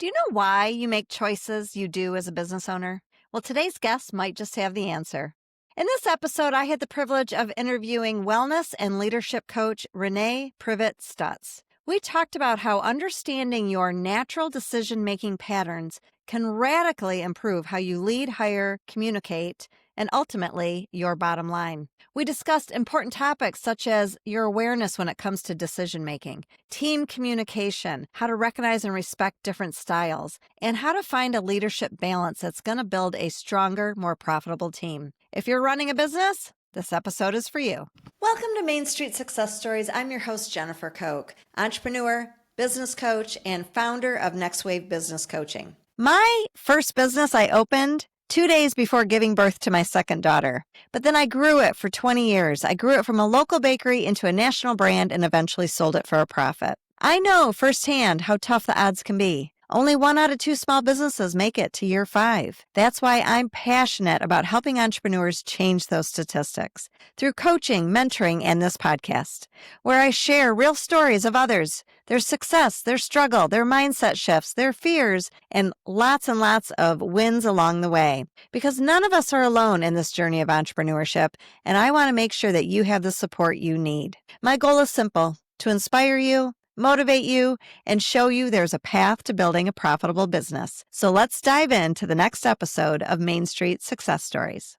Do you know why you make choices you do as a business owner? Well, today's guest might just have the answer. In this episode, I had the privilege of interviewing wellness and leadership coach Renee Privette-Stutz. We talked about how understanding your natural decision-making patterns can radically improve how you lead, hire, communicate, and ultimately your bottom line. We discussed important topics such as your awareness when it comes to decision making, team communication, how to recognize and respect different styles, and how to find a leadership balance that's going to build a stronger, more profitable team. If you're running a business, this episode is for you. Welcome to Main Street Success Stories. I'm your host, Jennifer Kok, entrepreneur, business coach, and founder of Next Wave Business Coaching. My first business I opened 2 days before giving birth to my second daughter. But then I grew it for 20 years. I grew it from a local bakery into a national brand and eventually sold it for a profit. I know firsthand how tough the odds can be. Only 1 out of 2 small businesses make it to year 5. That's why I'm passionate about helping entrepreneurs change those statistics through coaching, mentoring, and this podcast, where I share real stories of others, their success, their struggle, their mindset shifts, their fears, and lots of wins along the way. Because none of us are alone in this journey of entrepreneurship, and I want to make sure that you have the support you need. My goal is simple: to inspire you, motivate you, and show you there's a path to building a profitable business. So let's dive into the next episode of Main Street Success Stories.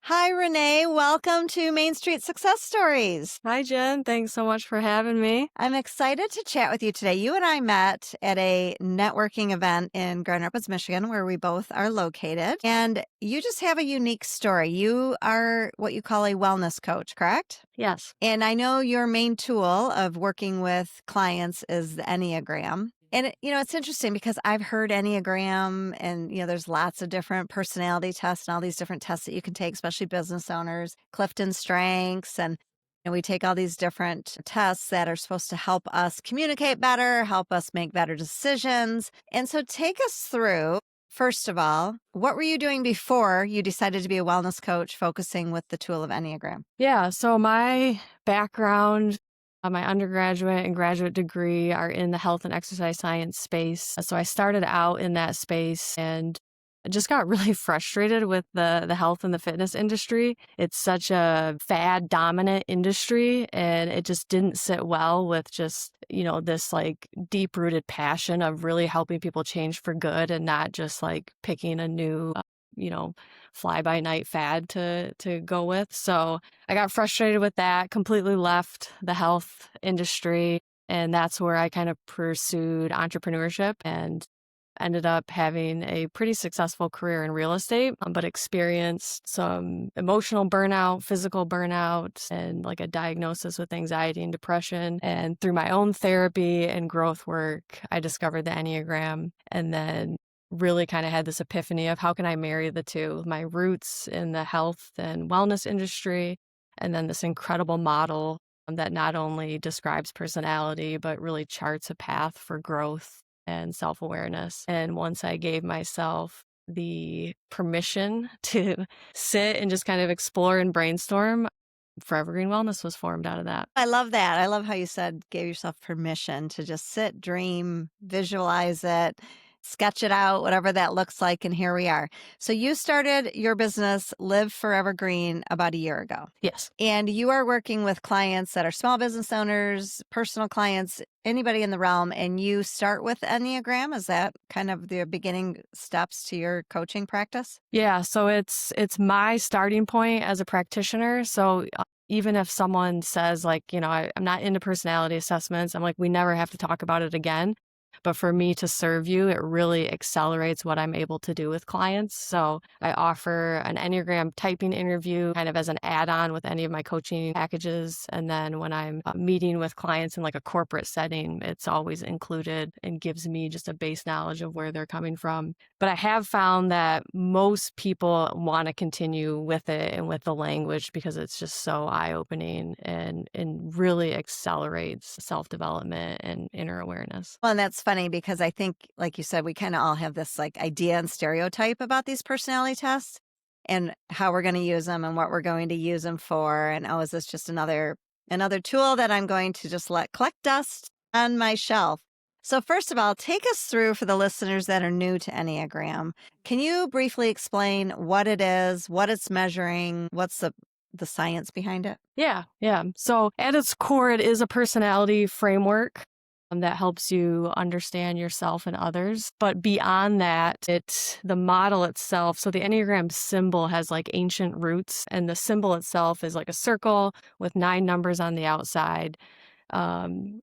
Hi, Renee. Welcome to Main Street Success Stories. Hi, Jen. Thanks so much for having me. I'm excited to chat with you today. You and I met at a networking event in Grand Rapids, Michigan, where we both are located. And you just have a unique story. You are what you call a wellness coach, correct? Yes. And I know your main tool of working with clients is the Enneagram. And, it's interesting because I've heard Enneagram and, there's lots of different personality tests and all these different tests that you can take, especially business owners, Clifton Strengths. And we take all these different tests that are supposed to help us communicate better, help us make better decisions. And so take us through, first of all, what were you doing before you decided to be a wellness coach focusing with the tool of Enneagram? Yeah. So my background, my undergraduate and graduate degree are in the health and exercise science space. So I started out in that space and I just got really frustrated with the health and the fitness industry. It's such a fad dominant industry and it just didn't sit well with just, this like deep rooted passion of really helping people change for good and not just like picking a new, fly by night fad to go with. So I got frustrated with that, completely left the health industry. And that's where I kind of pursued entrepreneurship and ended up having a pretty successful career in real estate, but experienced some emotional burnout, physical burnout, and like a diagnosis with anxiety and depression. And through my own therapy and growth work, I discovered the Enneagram and then really kind of had this epiphany of how can I marry the two, my roots in the health and wellness industry, and then this incredible model that not only describes personality, but really charts a path for growth and self-awareness. And once I gave myself the permission to sit and just kind of explore and brainstorm, Forever Green Wellness was formed out of that. I love that. I love how you said gave yourself permission to just sit, dream, visualize it, sketch it out, whatever that looks like. And here we are. So you started your business, Live Forever Green, about a year ago. Yes. And you are working with clients that are small business owners, personal clients, anybody in the realm. And you start with Enneagram. Is that kind of the beginning steps to your coaching practice? Yeah. So it's my starting point as a practitioner. So even if someone says like, I'm not into personality assessments, I'm like, we never have to talk about it again. But for me to serve you, it really accelerates what I'm able to do with clients. So I offer an Enneagram typing interview kind of as an add-on with any of my coaching packages. And then when I'm meeting with clients in like a corporate setting, it's always included and gives me just a base knowledge of where they're coming from. But I have found that most people want to continue with it and with the language because it's just so eye-opening and really accelerates self-development and inner awareness. Well, and that's funny because I think, like you said, we kind of all have this like idea and stereotype about these personality tests and how we're going to use them and what we're going to use them for. And oh, is this just another tool that I'm going to just let collect dust on my shelf? So, first of all, take us through for the listeners that are new to Enneagram. Can you briefly explain what it is, what it's measuring, what's the science behind it? Yeah. So at its core, it is a personality framework that helps you understand yourself and others. But beyond that, the model itself. So the Enneagram symbol has like ancient roots, and the symbol itself is like a circle with 9 numbers on the outside. And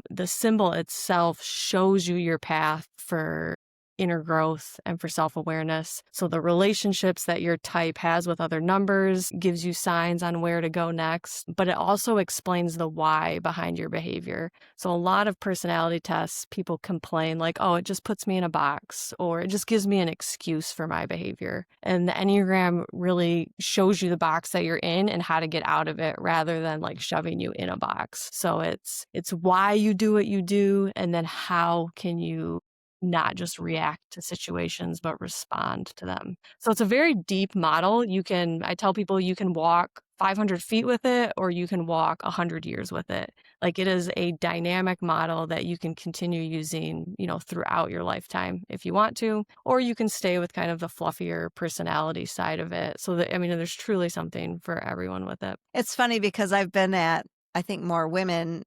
the symbol itself shows you your path for inner growth and for self-awareness. So the relationships that your type has with other numbers gives you signs on where to go next, but it also explains the why behind your behavior. So a lot of personality tests, people complain like, oh, it just puts me in a box, or it just gives me an excuse for my behavior. And the Enneagram really shows you the box that you're in and how to get out of it rather than like shoving you in a box. So it's why you do what you do, and then how can you not just react to situations, but respond to them. So it's a very deep model. I tell people you can walk 500 feet with it, or you can walk 100 years with it. Like, it is a dynamic model that you can continue using, throughout your lifetime if you want to, or you can stay with kind of the fluffier personality side of it. So that, there's truly something for everyone with it. It's funny because I've been at, I think, more women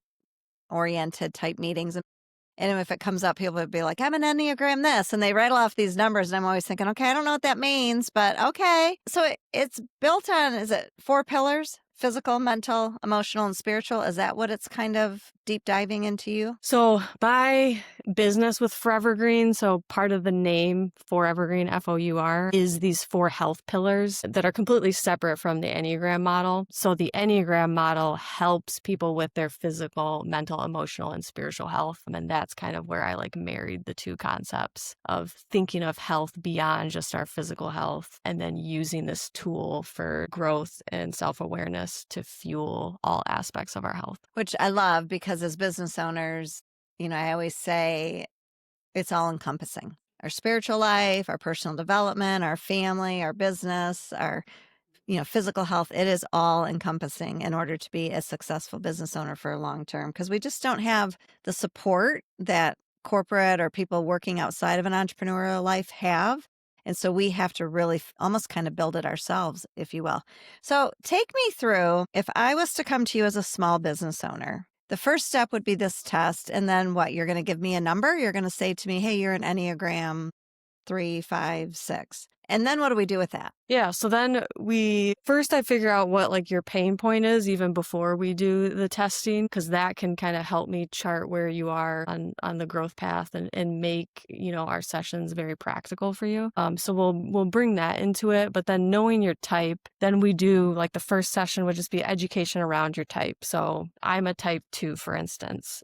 oriented type meetings. And if it comes up, people would be like, I'm an Enneagram this, and they rattle off these numbers. And I'm always thinking, okay, I don't know what that means, but okay. So it's built on, is it 4 pillars? Physical, mental, emotional, and spiritual. Is that what it's kind of deep diving into you? So my business with Forever Green, so part of the name Forever Green, FOUR, is these 4 health pillars that are completely separate from the Enneagram model. So the Enneagram model helps people with their physical, mental, emotional, and spiritual health. And that's kind of where I married the 2 concepts of thinking of health beyond just our physical health, and then using this tool for growth and self-awareness to fuel all aspects of our health. Which I love, because as business owners, I always say it's all encompassing. Our spiritual life, our personal development, our family, our business, our physical health, it is all encompassing in order to be a successful business owner for a long term, because we just don't have the support that corporate or people working outside of an entrepreneurial life have. And so we have to really almost kind of build it ourselves, if you will. So take me through, if I was to come to you as a small business owner, the first step would be this test. And then what? You're going to give me a number. You're going to say to me, hey, you're an Enneagram 3, 5, 6. And then what do we do with that? Yeah. So then I figure out what your pain point is even before we do the testing, because that can kind of help me chart where you are on the growth path and make, our sessions very practical for you. So we'll bring that into it. But then knowing your type, then we do the first session would just be education around your type. So I'm a type 2, for instance,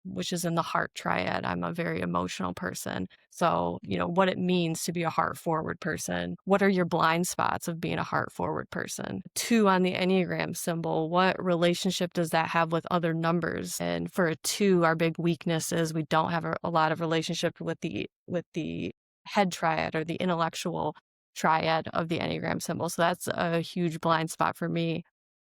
which is in the heart triad. I'm a very emotional person. So, what it means to be a heart forward person. What are your blind spots of being a heart forward person? 2 on the Enneagram symbol, what relationship does that have with other numbers? And for a 2, our big weakness is we don't have a lot of relationship with the head triad or the intellectual triad of the Enneagram symbol. So that's a huge blind spot for me.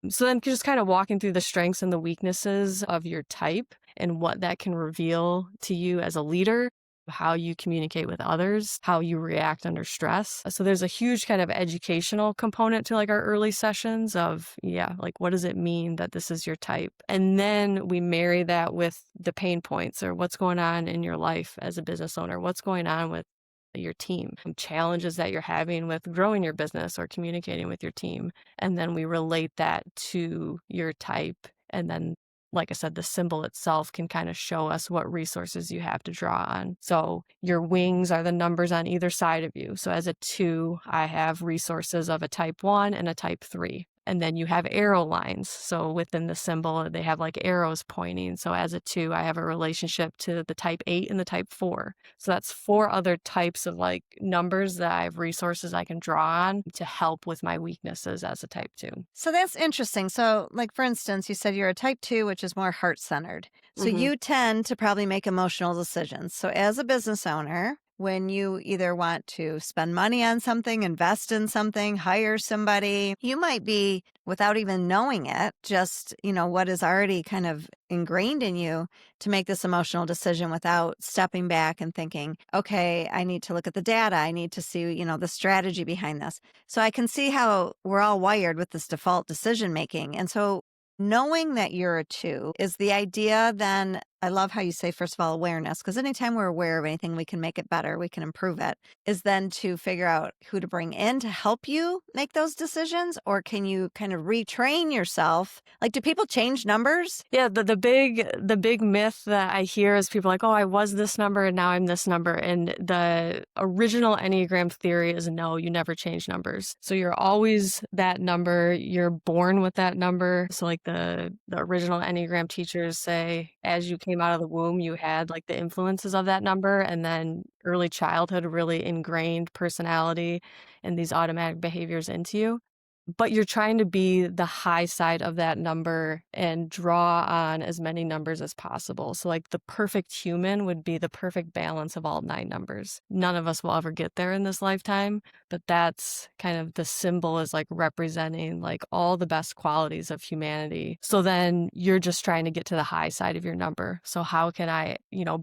So then just kind of walking through the strengths and the weaknesses of your type and what that can reveal to you as a leader, how you communicate with others, how you react under stress. So there's a huge kind of educational component to our early sessions of, what does it mean that this is your type? And then we marry that with the pain points, or what's going on in your life as a business owner, what's going on with your team, challenges that you're having with growing your business or communicating with your team. And then we relate that to your type. And then, like I said, the symbol itself can kind of show us what resources you have to draw on. So your wings are the numbers on either side of you. So as a 2, I have resources of a type 1 and a type 3. And then you have arrow lines. So within the symbol, they have arrows pointing. So as a 2, I have a relationship to the type 8 and the type 4. So that's 4 other types of numbers that I have resources I can draw on to help with my weaknesses as a type 2. So that's interesting. So for instance, you said you're a type 2, which is more heart-centered. So you tend to probably make emotional decisions. So as a business owner, when you either want to spend money on something, invest in something, hire somebody, you might be, without even knowing it, just, what is already kind of ingrained in you to make this emotional decision without stepping back and thinking, okay, I need to look at the data. I need to see, the strategy behind this. So I can see how we're all wired with this default decision making. And so knowing that you're a 2 is the idea then. I love how you say, first of all, awareness, because anytime we're aware of anything, we can make it better, we can improve it, is then to figure out who to bring in to help you make those decisions? Or can you kind of retrain yourself? Like, do people change numbers? Yeah, the big myth that I hear is people like, oh, I was this number and now I'm this number. And the original Enneagram theory is no, you never change numbers. So you're always that number. You're born with that number. So like the original Enneagram teachers say, as you came out of the womb, you had like the influences of that number, and then early childhood really ingrained personality and these automatic behaviors into you. But you're trying to be the high side of that number and draw on as many numbers as possible. So like the perfect human would be the perfect balance of all 9 numbers. None of us will ever get there in this lifetime, but that's kind of the symbol, is like representing like all the best qualities of humanity. So then you're just trying to get to the high side of your number. So how can I,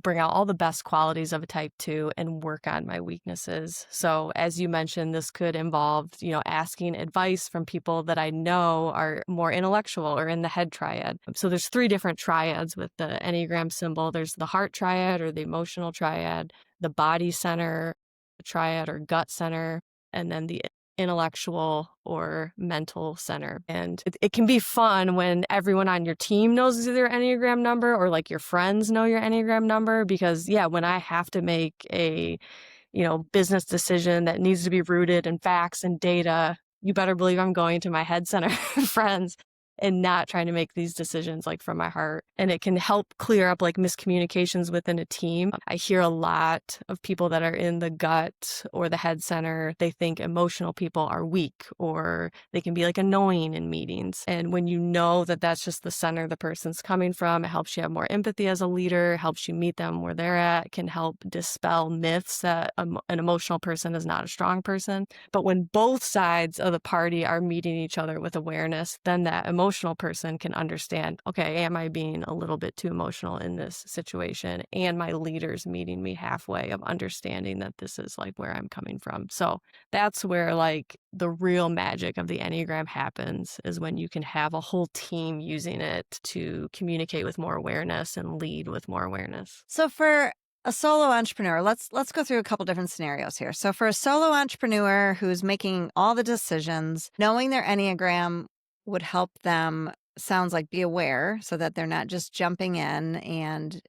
bring out all the best qualities of a type 2 and work on my weaknesses? So as you mentioned, this could involve, asking advice from people that I know are more intellectual or in the head triad. So there's 3 different triads with the Enneagram symbol. There's the heart triad or the emotional triad, the body center triad or gut center, and then the intellectual or mental center. And it can be fun when everyone on your team knows your Enneagram number, or like your friends know your Enneagram number, because when I have to make a business decision that needs to be rooted in facts and data, you better believe I'm going to my head center friends and not trying to make these decisions like from my heart. And it can help clear up like miscommunications within a team. I hear a lot of people that are in the gut or the head center, they think emotional people are weak, or they can be like annoying in meetings. And when you know that that's just the center the person's coming from, it helps you have more empathy as a leader, helps you meet them where they're at, it can help dispel myths that an emotional person is not a strong person. But when both sides of the party are meeting each other with awareness, then that emotional person can understand, okay, am I being a little bit too emotional in this situation? And my leader's meeting me halfway of understanding that this is like where I'm coming from. So that's where like the real magic of the Enneagram happens, is when you can have a whole team using it to communicate with more awareness and lead with more awareness. So for a solo entrepreneur, let's go through a couple different scenarios here. So for a solo entrepreneur who's making all the decisions, knowing their Enneagram would help them, sounds like, be aware so that they're not just jumping in and,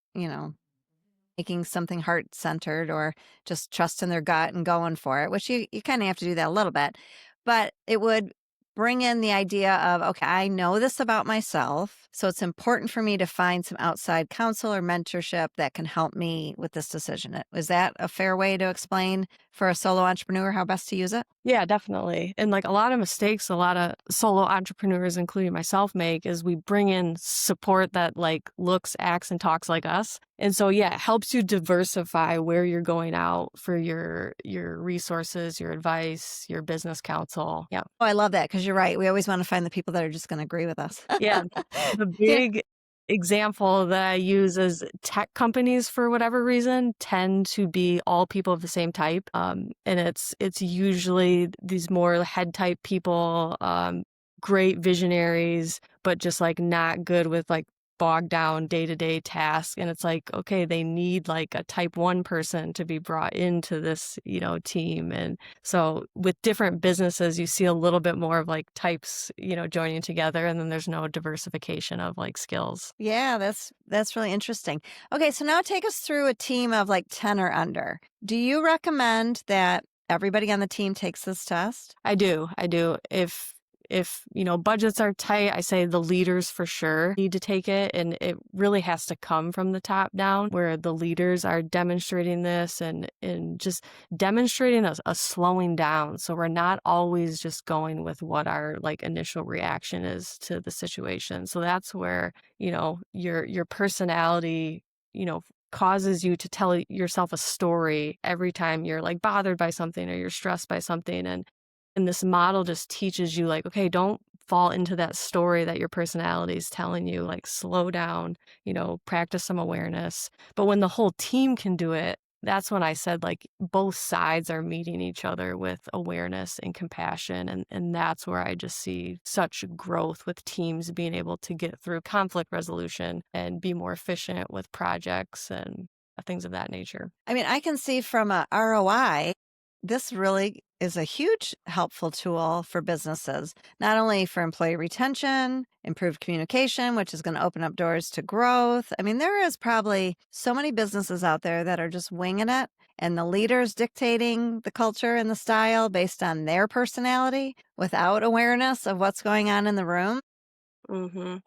making something heart-centered, or just trusting their gut and going for it, which you kind of have to do that a little bit. But it would bring in the idea of, okay, I know this about myself, so it's important for me to find some outside counsel or mentorship that can help me with this decision. Is that a fair way to explain for a solo entrepreneur how best to use it? Yeah, definitely. And like a lot of mistakes a lot of solo entrepreneurs, including myself, make is we bring in support that like looks, acts, and talks like us. And so, yeah, it helps you diversify where you're going out for your resources, your advice, your business counsel. Yeah. Oh, I love that, because you're right. We always want to find the people that are just going to agree with us. Yeah. The Yeah. big example that I use is tech companies, for whatever reason, tend to be all people of the same type. And it's usually these more head type people, great visionaries, but just like not good with like bogged down day-to-day tasks. And it's like, okay, they need like a type 1 person to be brought into this, team. And so with different businesses, you see a little bit more of like types, joining together, and then there's no diversification of like skills. Yeah, that's really interesting. Okay, so now take us through a team of like 10 or under. Do you recommend that everybody on the team takes this test? I do. If budgets are tight, I say the leaders for sure need to take it. And it really has to come from the top down, where the leaders are demonstrating this and just demonstrating a slowing down. So we're not always just going with what our like initial reaction is to the situation. So that's where, your personality, causes you to tell yourself a story every time you're like bothered by something or you're stressed by something. And this model just teaches you like, okay, don't fall into that story that your personality is telling you, like slow down, practice some awareness. But when the whole team can do it, that's when I said like both sides are meeting each other with awareness and compassion. And that's where I just see such growth with teams being able to get through conflict resolution and be more efficient with projects and things of that nature. I mean, I can see from a ROI, this really is a huge helpful tool for businesses, not only for employee retention, improved communication, which is going to open up doors to growth. I mean, there is probably so many businesses out there that are just winging it, and the leaders dictating the culture and the style based on their personality without awareness of what's going on in the room. Mm-hmm.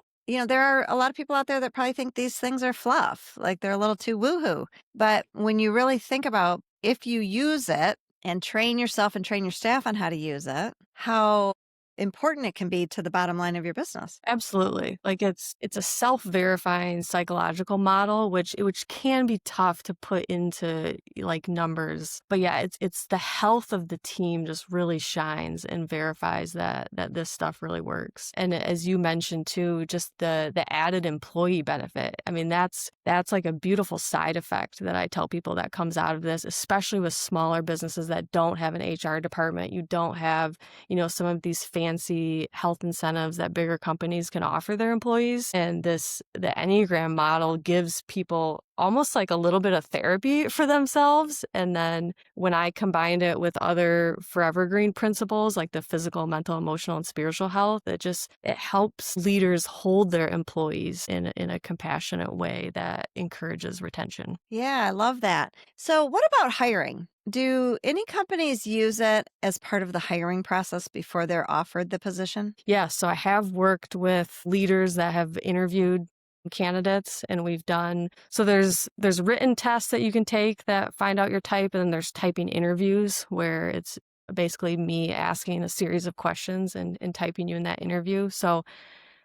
There are a lot of people out there that probably think these things are fluff, like they're a little too woohoo. But when you really think about if you use it and train yourself and train your staff on how to use it, how important it can be to the bottom line of your business. Absolutely. Like it's a self-verifying psychological model, which can be tough to put into like numbers. But yeah, it's the health of the team just really shines and verifies that this stuff really works. And as you mentioned too, just the added employee benefit. I mean, that's like a beautiful side effect that I tell people that comes out of this, especially with smaller businesses that don't have an HR department. You don't have, some of these fancy health incentives that bigger companies can offer their employees. And the Enneagram model gives people almost like a little bit of therapy for themselves. And then when I combined it with other Forever Green principles, like the physical, mental, emotional, and spiritual health, it helps leaders hold their employees in a compassionate way that encourages retention. Yeah, I love that. So, what about hiring? Do any companies use it as part of the hiring process before they're offered the position? Yeah, so I have worked with leaders that have interviewed candidates, and we've done there's written tests that you can take that find out your type, and then there's typing interviews where it's basically me asking a series of questions and typing you in that interview. So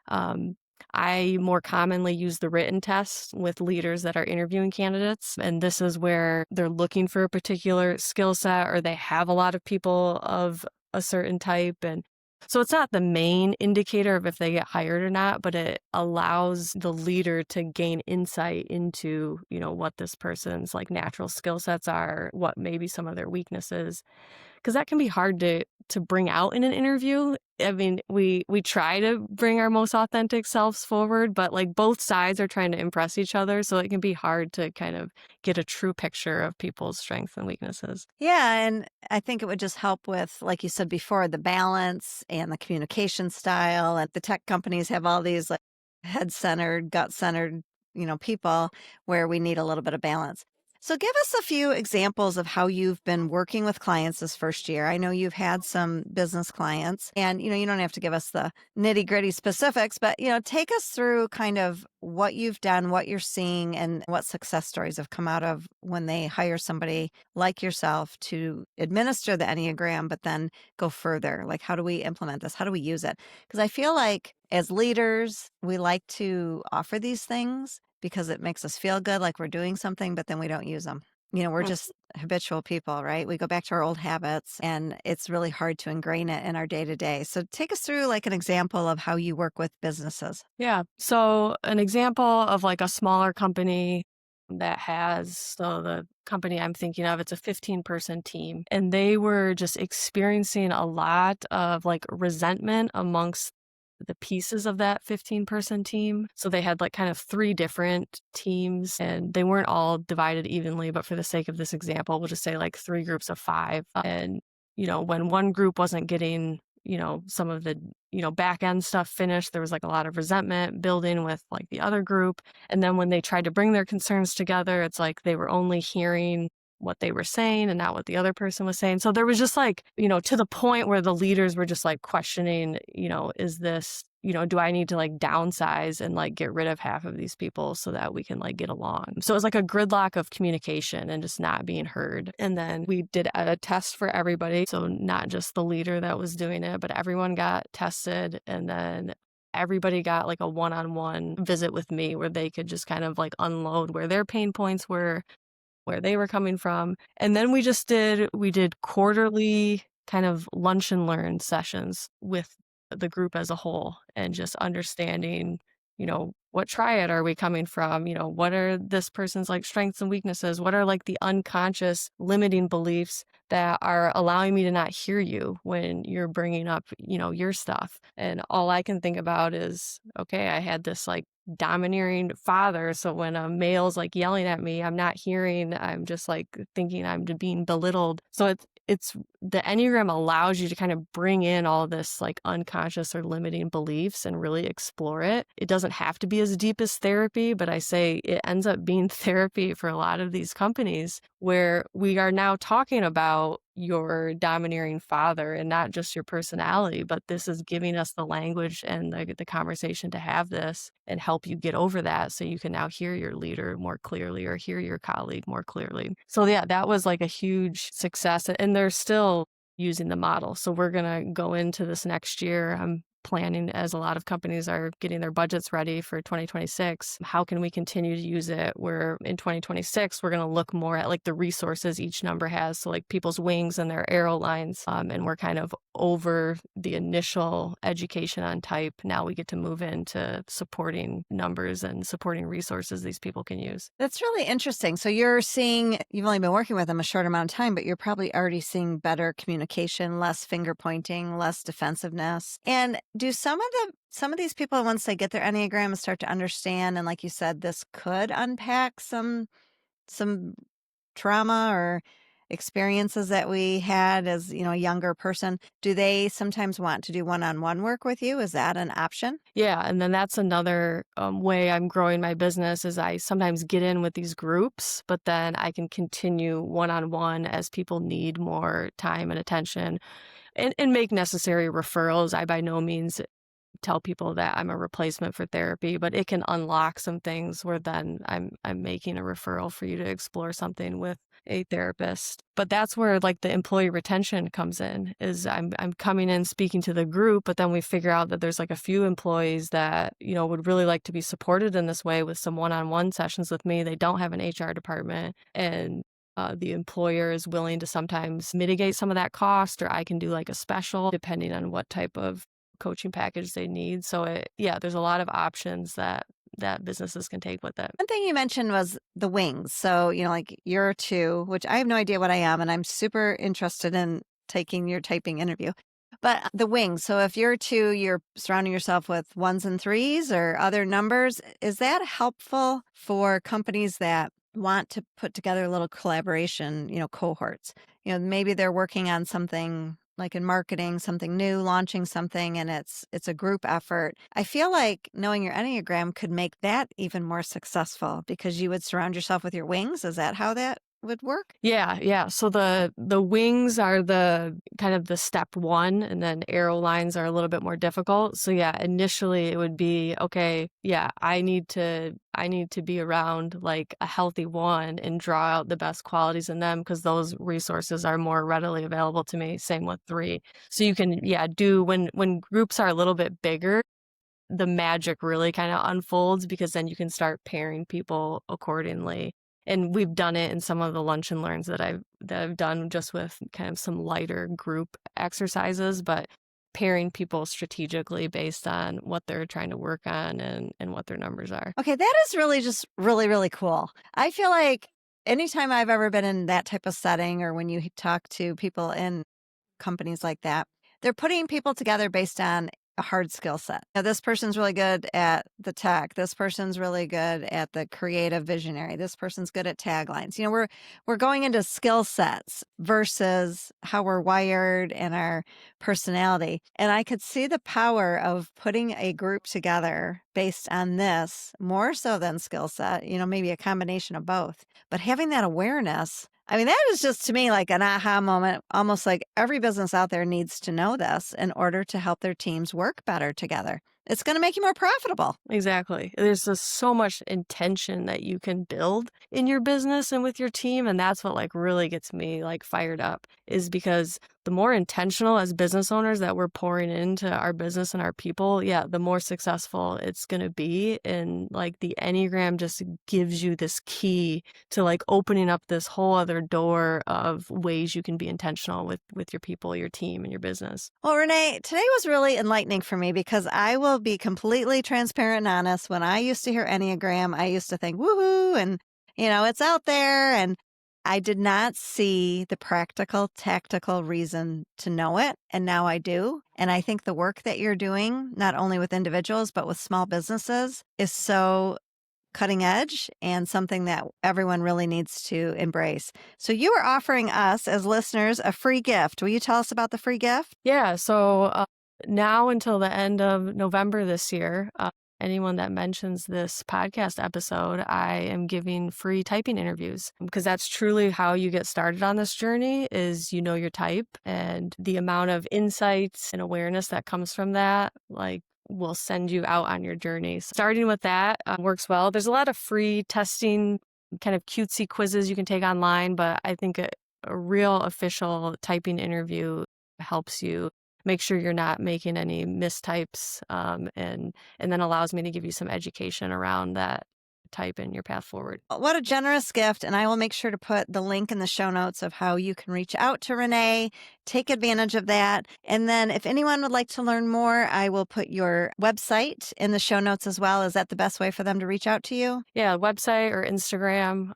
um, I more commonly use the written test with leaders that are interviewing candidates. And this is where they're looking for a particular skill set or they have a lot of people of a certain type. And so it's not the main indicator of if they get hired or not, but it allows the leader to gain insight into, what this person's like natural skill sets are, what maybe some of their weaknesses, because that can be hard to bring out in an interview. I mean, we try to bring our most authentic selves forward, but like both sides are trying to impress each other, so it can be hard to kind of get a true picture of people's strengths and weaknesses. Yeah, and I think it would just help with, like you said before, the balance and the communication style. And the tech companies have all these like head-centered, gut-centered, people where we need a little bit of balance. So give us a few examples of how you've been working with clients this first year. I know you've had some business clients and, you don't have to give us the nitty-gritty specifics, but, take us through kind of what you've done, what you're seeing, and what success stories have come out of when they hire somebody like yourself to administer the Enneagram, but then go further. Like, how do we implement this? How do we use it? Because I feel like as leaders, we like to offer these things because it makes us feel good, like we're doing something, but then we don't use them. We're just habitual people, right? We go back to our old habits and it's really hard to ingrain it in our day to day. So take us through like an example of how you work with businesses. Yeah. So an example of like a smaller company so the company I'm thinking of, it's a 15-person team, and they were just experiencing a lot of like resentment amongst the pieces of that 15-person team. So they had like kind of 3 different teams and they weren't all divided evenly, but for the sake of this example, we'll just say like 3 groups of 5. And, when one group wasn't getting, some of the, back end stuff finished, there was like a lot of resentment building with like the other group. And then when they tried to bring their concerns together, it's like they were only hearing what they were saying and not what the other person was saying. So there was just like, to the point where the leaders were just like questioning, is this, do I need to like downsize and like get rid of half of these people so that we can like get along? So it was like a gridlock of communication and just not being heard. And then we did a test for everybody. So not just the leader that was doing it, but everyone got tested. And then everybody got like a one-on-one visit with me where they could just kind of like unload where their pain points were, where they were coming from. And then we did quarterly kind of lunch and learn sessions with the group as a whole and just understanding, what triad are we coming from? What are this person's like strengths and weaknesses? What are like the unconscious limiting beliefs that are allowing me to not hear you when you're bringing up, your stuff? And all I can think about is, okay, I had this like domineering father. So when a male's like yelling at me, I'm not hearing, I'm just like thinking I'm being belittled. So it's the Enneagram allows you to kind of bring in all this like unconscious or limiting beliefs and really explore it. It doesn't have to be as deep as therapy, but I say it ends up being therapy for a lot of these companies where we are now talking about your domineering father and not just your personality, but this is giving us the language and the conversation to have this and help you get over that so you can now hear your leader more clearly or hear your colleague more clearly. So yeah, that was like a huge success, and they're still using the model. So we're going to go into this next year. I'm planning, as a lot of companies are getting their budgets ready for 2026, how can we continue to use it? Where in 2026, we're going to look more at like the resources each number has. So like people's wings and their arrow lines. And we're kind of over the initial education on type. Now we get to move into supporting numbers and supporting resources these people can use. That's really interesting. So you've only been working with them a short amount of time, but you're probably already seeing better communication, less finger pointing, less defensiveness. And do some of these people, once they get their Enneagram, start to understand, and like you said, this could unpack some trauma or experiences that we had as, a younger person, do they sometimes want to do one-on-one work with you? Is that an option? Yeah, and then that's another way I'm growing my business is I sometimes get in with these groups, but then I can continue one-on-one as people need more time and attention and make necessary referrals. I by no means tell people that I'm a replacement for therapy, but it can unlock some things where then I'm making a referral for you to explore something with a therapist. But that's where like the employee retention comes in, is I'm coming in speaking to the group, but then we figure out that there's like a few employees that, would really like to be supported in this way with some one-on-one sessions with me. They don't have an HR department, and the employer is willing to sometimes mitigate some of that cost, or I can do like a special depending on what type of coaching package they need. So there's a lot of options that businesses can take with it. One thing you mentioned was the wings. So, like you're two, which I have no idea what I am, and I'm super interested in taking your typing interview. But the wings, so if you're two, you're surrounding yourself with ones and threes or other numbers. Is that helpful for companies that want to put together a little collaboration, cohorts? Maybe they're working on something like in marketing, something new, launching something, and it's a group effort. I feel like knowing your Enneagram could make that even more successful because you would surround yourself with your wings. Is that how that would work? Yeah. So the wings are the kind of the step one, and then arrow lines are a little bit more difficult. So yeah, initially it would be, okay, yeah, I need to be around like a healthy one and draw out the best qualities in them because those resources are more readily available to me. Same with three. So you can, do when groups are a little bit bigger, the magic really kind of unfolds because then you can start pairing people accordingly. And we've done it in some of the lunch and learns that I've done just with kind of some lighter group exercises, but pairing people strategically based on what they're trying to work on and what their numbers are. Okay, that is really just really, really cool. I feel like anytime I've ever been in that type of setting or when you talk to people in companies like that, they're putting people together based on a hard skill set. This person's really good at the tech. This person's really good at the creative visionary. This person's good at taglines. We're going into skill sets versus how we're wired and our personality. And I could see the power of putting a group together based on this more so than skill set, maybe a combination of both. But having that awareness, I mean, that is just to me like an aha moment, almost like every business out there needs to know this in order to help their teams work better together. It's going to make you more profitable. Exactly. There's just so much intention that you can build in your business and with your team. And that's what like really gets me like fired up, is because the more intentional as business owners that we're pouring into our business and our people, the more successful it's going to be. And like the Enneagram just gives you this key to like opening up this whole other door of ways you can be intentional with your people, your team, and your business. Well, Renee, today was really enlightening for me because I will be completely transparent and honest. When I used to hear Enneagram, I used to think, woohoo, and, it's out there. And I did not see the practical, tactical reason to know it. And now I do. And I think the work that you're doing, not only with individuals, but with small businesses, is so cutting edge and something that everyone really needs to embrace. So you are offering us as listeners a free gift. Will you tell us about the free gift? Yeah. So now until the end of November this year, anyone that mentions this podcast episode, I am giving free typing interviews, because that's truly how you get started on this journey is your type, and the amount of insights and awareness that comes from that, like, will send you out on your journey. So starting with that works well. There's a lot of free testing, kind of cutesy quizzes you can take online, but I think a real official typing interview helps you make sure you're not making any mistypes, and then allows me to give you some education around that type and your path forward. What a generous gift. And I will make sure to put the link in the show notes of how you can reach out to Renee, take advantage of that. And then if anyone would like to learn more, I will put your website in the show notes as well. Is that the best way for them to reach out to you? Yeah, website or Instagram.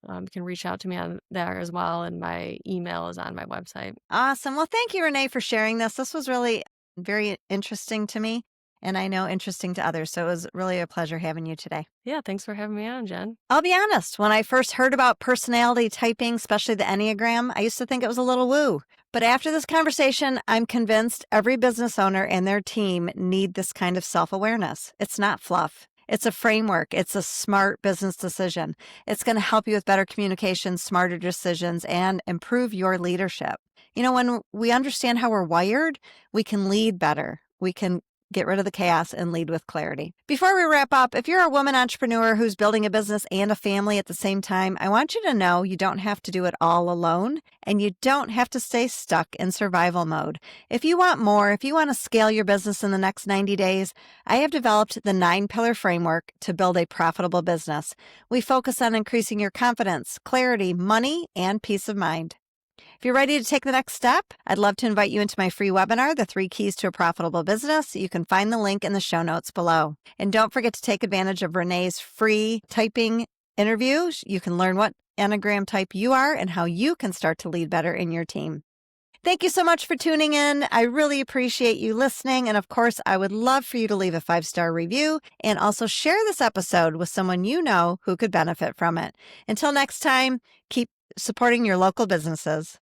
You can reach out to me on there as well. And my email is on my website. Awesome. Well, thank you, Renee, for sharing this. This was really very interesting to me, and I know interesting to others. So it was really a pleasure having you today. Yeah, thanks for having me on, Jen. I'll be honest, when I first heard about personality typing, especially the Enneagram, I used to think it was a little woo. But after this conversation, I'm convinced every business owner and their team need this kind of self-awareness. It's not fluff. It's a framework. It's a smart business decision. It's going to help you with better communication, smarter decisions, and improve your leadership. When we understand how we're wired, we can lead better. We can get rid of the chaos and lead with clarity. Before we wrap up, if you're a woman entrepreneur who's building a business and a family at the same time, I want you to know you don't have to do it all alone, and you don't have to stay stuck in survival mode. If you want more, if you want to scale your business in the next 90 days, I have developed the 9-pillar framework to build a profitable business. We focus on increasing your confidence, clarity, money, and peace of mind. If you're ready to take the next step, I'd love to invite you into my free webinar, The 3 Keys to a Profitable Business. You can find the link in the show notes below. And don't forget to take advantage of Renee's free typing interviews. You can learn what Enneagram type you are and how you can start to lead better in your team. Thank you so much for tuning in. I really appreciate you listening. And of course, I would love for you to leave a 5-star review and also share this episode with someone you know who could benefit from it. Until next time, keep supporting your local businesses.